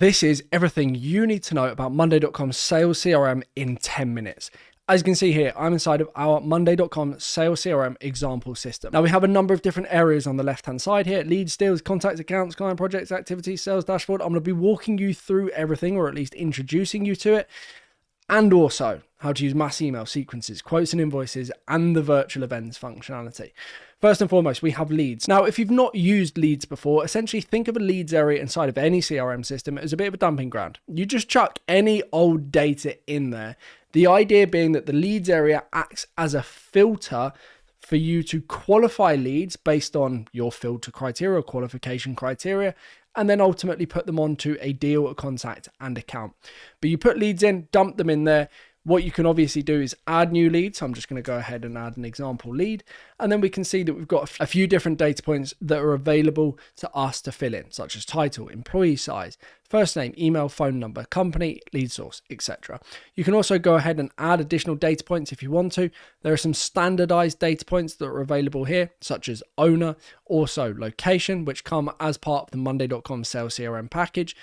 This is everything you need to know about Monday.com sales CRM in 10 minutes. As you can see here, I'm inside of our Monday.com sales CRM example system. Now we have a number of different areas on the left-hand side here: leads, deals, contacts, accounts, client projects, activities, sales dashboard. I'm going to be walking you through everything, or at least introducing you to it, and also how to use mass email sequences, quotes and invoices, and the virtual events functionality. First and foremost, we have leads. Now, if you've not used leads before, essentially think of a leads area inside of any CRM system as a bit of a dumping ground. You just chuck any old data in there. The idea being that the leads area acts as a filter for you to qualify leads based on your filter criteria or qualification criteria, and then ultimately put them onto a deal, a contact, and account. But you put leads in, dump them in there. What you can obviously do is add new leads. So I'm just going to go ahead and add an example lead. And then we can see that we've got a few different data points that are available to us to fill in, such as title, employee size, first name, email, phone number, company, lead source, etc. You can also go ahead and add additional data points if you want to. There are some standardized data points that are available here, such as owner, also location, which come as part of the Monday.com sales CRM package.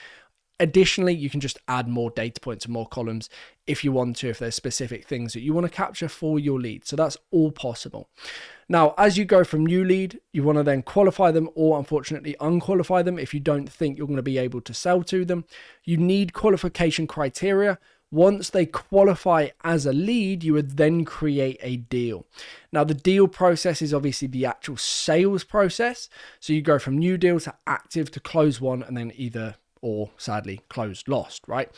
Additionally, you can just add more data points and more columns if you want to, if there's specific things that you want to capture for your lead. So that's all possible. Now, as you go from new lead, you want to then qualify them or unfortunately unqualify them if you don't think you're going to be able to sell to them. You need qualification criteria. Once they qualify as a lead, you would then create a deal. Now, the deal process is obviously the actual sales process. So you go from new deal to active to close one, and then either or sadly closed lost, right?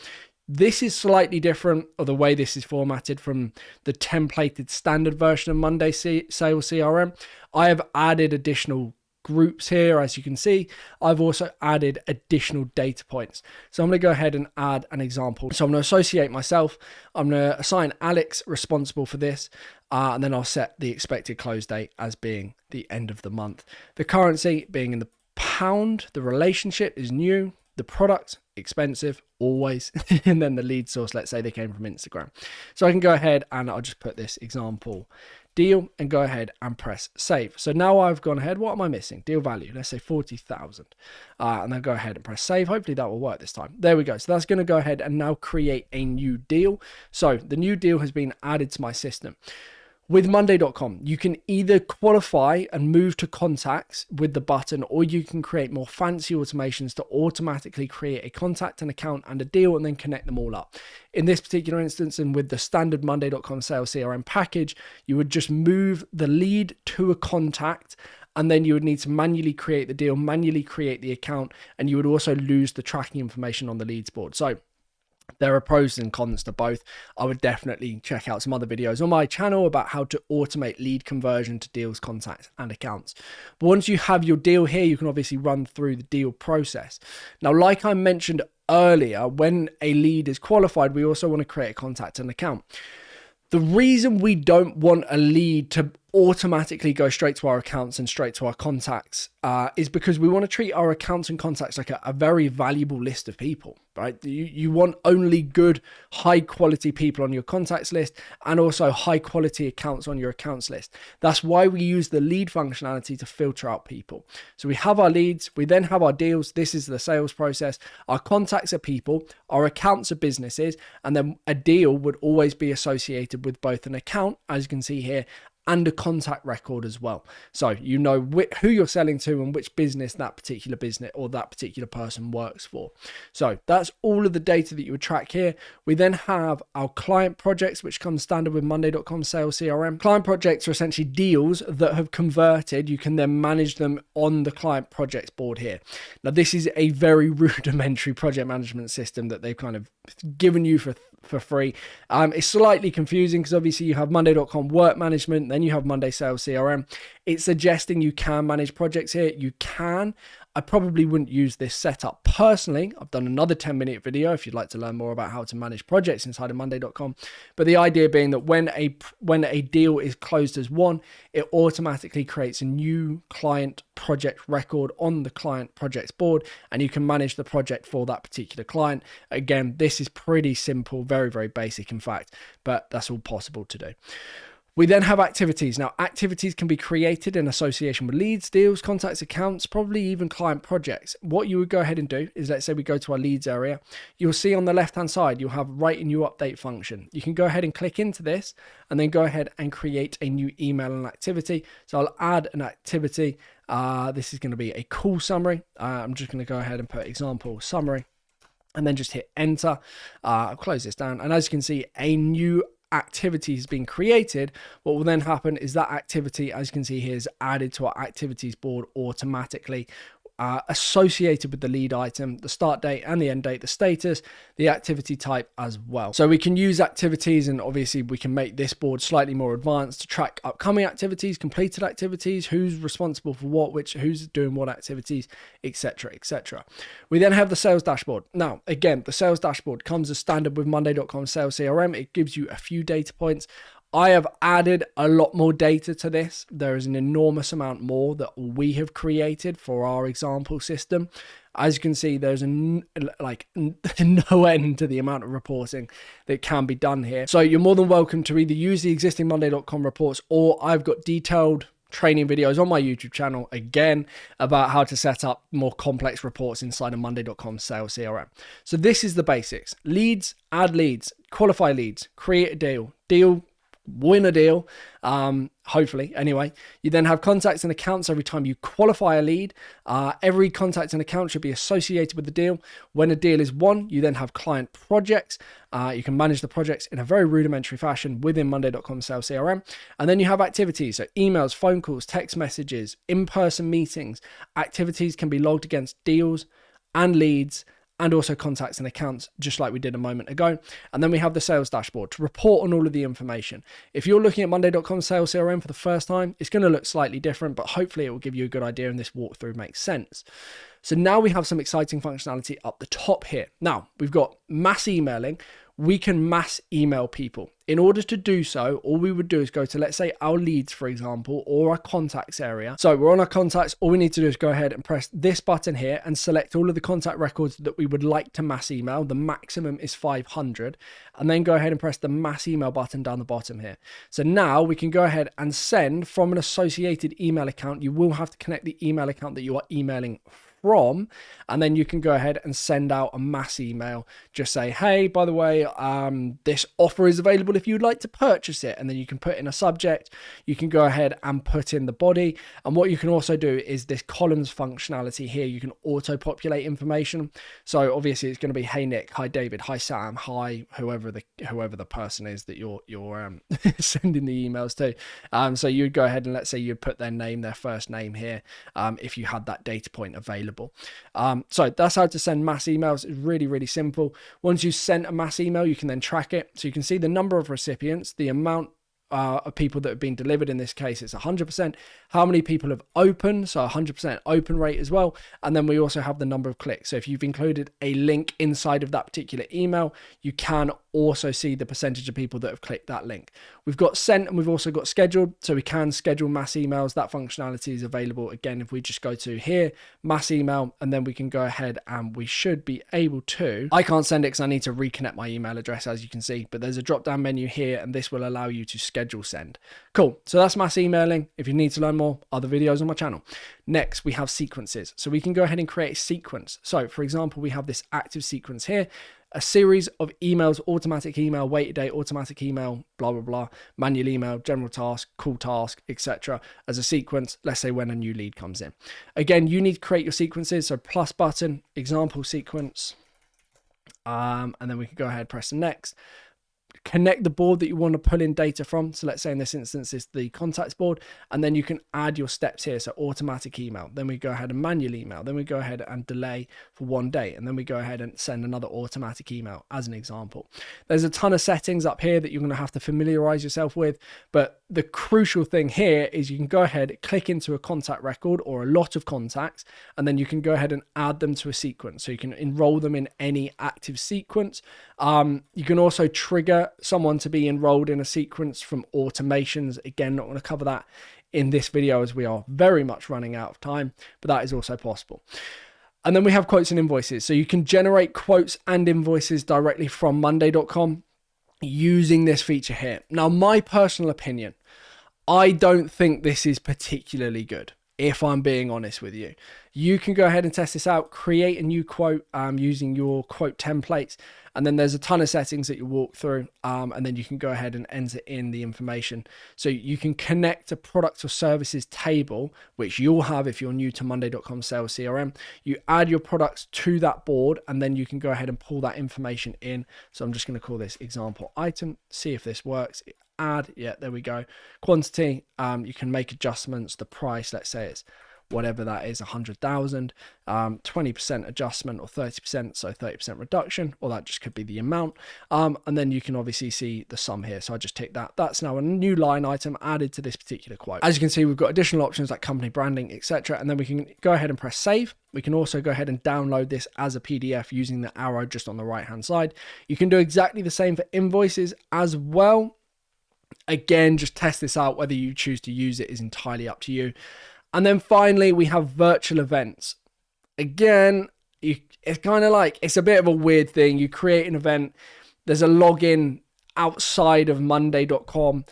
This is slightly different, or the way this is formatted, from the templated standard version of Monday Sales CRM. I have added additional groups here. As you can see, I've also added additional data points. So I'm going to go ahead and add an example. So I'm going to associate myself. I'm going to assign Alex responsible for this. And then I'll set the expected close date as being the end of the month. The currency being in the pound. The relationship is new. The product, expensive, always. And then the lead source, let's say they came from Instagram. So I can go ahead and I'll just put this example deal and go ahead and press save. So now I've gone ahead. What am I missing? Deal value, let's say 40,000. And then go ahead and press save. Hopefully that will work this time. There we go. So that's going to go ahead and now create a new deal. So the new deal has been added to my system. With Monday.com, you can either qualify and move to contacts with the button, or you can create more fancy automations to automatically create a contact, an account, and a deal, and then connect them all up. In this particular instance, and with the standard Monday.com sales CRM package, you would just move the lead to a contact, and then you would need to manually create the deal, manually create the account, and you would also lose the tracking information on the leads board. So there are pros and cons to both. I would definitely check out some other videos on my channel about how to automate lead conversion to deals, contacts, and accounts. But once you have your deal here, you can obviously run through the deal process. Now, like I mentioned earlier, when a lead is qualified, we also want to create a contact and account. The reason we don't want a lead to automatically go straight to our accounts and straight to our contacts is because we want to treat our accounts and contacts like a very valuable list of people, right? You want only good, high quality people on your contacts list, and also high quality accounts on your accounts list. That's why we use the lead functionality to filter out people. So we have our leads, we then have our deals. This is the sales process. Our contacts are people, our accounts are businesses, and then a deal would always be associated with both an account, as you can see here, and a contact record as well. So you know who you're selling to and which business that particular business or that particular person works for. So that's all of the data that you would track here. We then have our client projects, which come standard with Monday.com sales CRM. Client projects are essentially deals that have converted. You can then manage them on the client projects board here. Now, this is a very rudimentary project management system that they've kind of given you for free. It's slightly confusing because obviously you have Monday.com work management, then you have Monday sales CRM. It's suggesting you can manage projects here. You can. I probably wouldn't use this setup personally. I've done another 10-minute video if you'd like to learn more about how to manage projects inside of Monday.com. But the idea being that when a deal is closed as one, it automatically creates a new client project record on the client projects board, and you can manage the project for that particular client. Again, this is pretty simple, very, very basic in fact, but that's all possible to do. We then have activities. Now, activities can be created in association with leads, deals, contacts, accounts, probably even client projects. What you would go ahead and do is, let's say we go to our leads area. You'll see on the left-hand side, you'll have write a new update function. You can go ahead and click into this and then go ahead and create a new email and activity. So I'll add an activity. This is going to be a call summary. I'm just going to go ahead and put example summary and then just hit enter. I'll close this down. And as you can see, a new activity has been created. What will then happen is that activity, as you can see here, is added to our activities board automatically, associated with the lead item, the start date and the end date, the status, the activity type as well. So we can use activities, and obviously we can make this board slightly more advanced to track upcoming activities, completed activities, who's responsible for what, who's doing what activities, etc., etc. We then have the sales dashboard. Now, again, the sales dashboard comes as standard with Monday.com Sales CRM. It gives you a few data points. I have added a lot more data to this. There is an enormous amount more that we have created for our example system. As you can see, there's no end to the amount of reporting that can be done here. So you're more than welcome to either use the existing Monday.com reports, or I've got detailed training videos on my YouTube channel, again, about how to set up more complex reports inside of Monday.com Sales CRM. So this is the basics. Leads, add leads, qualify leads, create a deal, win a deal, hopefully anyway. You then have contacts and accounts every time you qualify a lead. Every contact and account should be associated with the deal. When a deal is won, you then have client projects. You can manage the projects in a very rudimentary fashion within Monday.com Sales CRM. And then you have activities, so emails, phone calls, text messages, in-person meetings. Activities can be logged against deals and leads, and also contacts and accounts, just like we did a moment ago. And then we have the sales dashboard to report on all of the information. If you're looking at Monday.com Sales CRM for the first time, it's going to look slightly different, but hopefully it will give you a good idea and this walkthrough makes sense. So now we have some exciting functionality up the top here. Now, we've got mass emailing. We can mass email people. In order to do so, all we would do is go to, let's say, our leads, for example, or our contacts area. So we're on our contacts. All we need to do is go ahead and press this button here and select all of the contact records that we would like to mass email. The maximum is 500. And then go ahead and press the mass email button down the bottom here. So now we can go ahead and send from an associated email account. You will have to connect the email account that you are emailing from, and then you can go ahead and send out a mass email. Just say, hey, by the way, this offer is available if you'd like to purchase it, and then you can put in a subject. You can go ahead and put in the body, and what you can also do is this columns functionality here. You can auto populate information. So obviously it's going to be, hey Nick, hi David, hi Sam, hi whoever the person is that you're sending the emails to. So you'd go ahead and, let's say, you'd put their name, their first name here, if you had that data point available. So that's how to send mass emails. It's really, really simple. Once you send a mass email, you can then track it. So you can see the number of recipients, the amount of people that have been delivered. In this case, it's 100%. How many people have opened, so 100% open rate as well. And then we also have the number of clicks. So if you've included a link inside of that particular email, you can also see the percentage of people that have clicked that link. We've got sent and we've also got scheduled, so we can schedule mass emails. That functionality is available again if we just go to here, mass email, and then we can go ahead and we should be able to, I can't send it because I need to reconnect my email address, as you can see, but there's a drop down menu here and this will allow you to schedule send. Cool. So that's mass emailing. If you need to learn more, other videos on my channel. Next, we have sequences. So we can go ahead and create a sequence. So for example, we have this active sequence here, a series of emails, automatic email, wait a date, automatic email, blah, blah, blah, manual email, general task, call task, etc. as a sequence, let's say when a new lead comes in. Again, you need to create your sequences. So plus button, example sequence, and then we can go ahead, press next. Connect the board that you want to pull in data from. So let's say in this instance, it's the contacts board, and then you can add your steps here. So automatic email, then we go ahead and manual email, then we go ahead and delay for 1 day, and then we go ahead and send another automatic email as an example. There's a ton of settings up here that you're going to have to familiarize yourself with, but the crucial thing here is you can go ahead, click into a contact record or a lot of contacts, and then you can go ahead and add them to a sequence. So you can enroll them in any active sequence. You can also trigger someone to be enrolled in a sequence from automations. Again, not going to cover that in this video as we are very much running out of time, but that is also possible. And then we have quotes and invoices. So you can generate quotes and invoices directly from Monday.com. using this feature here. Now, my personal opinion, I don't think this is particularly good, if I'm being honest with you. You can go ahead and test this out, create a new quote using your quote templates, and then there's a ton of settings that you walk through, and then you can go ahead and enter in the information. So you can connect a product or services table, which you'll have if you're new to Monday.com Sales CRM. You add your products to that board, and then you can go ahead and pull that information in. So I'm just going to call this example item, see if this works. Add, yeah, there we go. Quantity, you can make adjustments. The price, let's say it's whatever that is, 100,000, 20% adjustment or 30%, so 30% reduction, or that just could be the amount. And then you can obviously see the sum here. So I just tick that. That's now a new line item added to this particular quote. As you can see, we've got additional options like company branding, etc. And then we can go ahead and press save. We can also go ahead and download this as a PDF using the arrow just on the right hand side. You can do exactly the same for invoices as well. Again, just test this out. Whether you choose to use it is entirely up to you. And then finally, we have virtual events. Again, it's kind of like, it's a bit of a weird thing. You create an event. There's a login outside of Monday.com.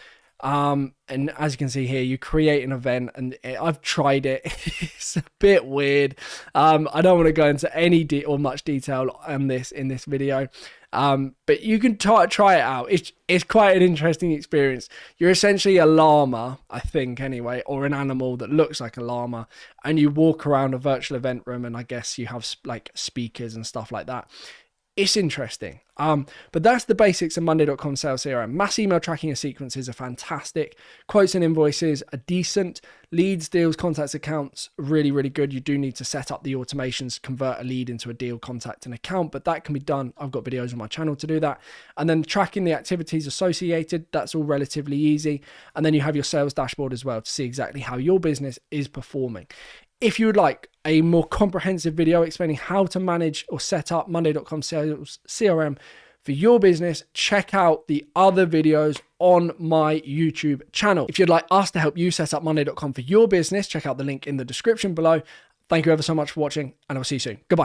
And as you can see here, you create an event, and I've tried it. It's a bit weird. I don't want to go into any or much detail on this in this video. But you can try it out. It's quite an interesting experience. You're essentially a llama, I think anyway, or an animal that looks like a llama, and you walk around a virtual event room, and I guess you have like speakers and stuff like that. It's interesting. But that's the basics of Monday.com Sales CRM. Mass email tracking and sequences are fantastic. Quotes and invoices are decent. Leads, deals, contacts, accounts, really, really good. You do need to set up the automations to convert a lead into a deal, contact, and account, but that can be done. I've got videos on my channel to do that. And then tracking the activities associated, that's all relatively easy. And then you have your sales dashboard as well to see exactly how your business is performing. If you would like a more comprehensive video explaining how to manage or set up Monday.com Sales CRM for your business, check out the other videos on my YouTube channel. If you'd like us to help you set up Monday.com for your business, check out the link in the description below. Thank you ever so much for watching, and I'll see you soon. Goodbye.